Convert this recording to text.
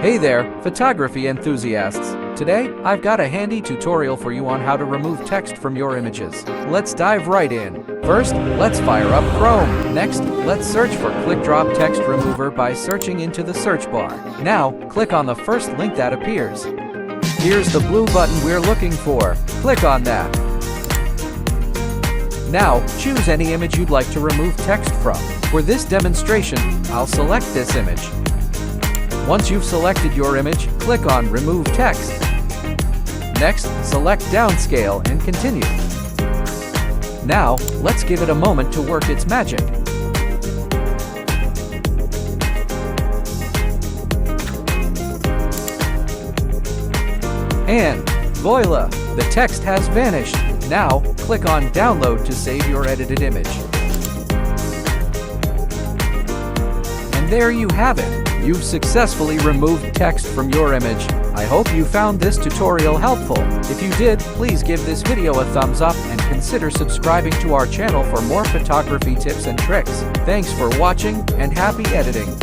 Hey there, photography enthusiasts! Today, I've got a handy tutorial for you on how to remove text from your images. Let's dive right in. First, let's fire up Chrome. Next, let's search for ClickDrop Text Remover by searching into the search bar. Now, click on the first link that appears. Here's the blue button we're looking for. Click on that. Now, choose any image you'd like to remove text from. For this demonstration, I'll select this image. Once you've selected your image, click on Remove Text. Next, select Downscale and continue. Now, let's give it a moment to work its magic. And voila! The text has vanished. Now, click on Download to save your edited image. And there you have it. You've successfully removed text from your image. I hope you found this tutorial helpful. If you did, please give this video a thumbs up and consider subscribing to our channel for more photography tips and tricks. Thanks for watching and happy editing.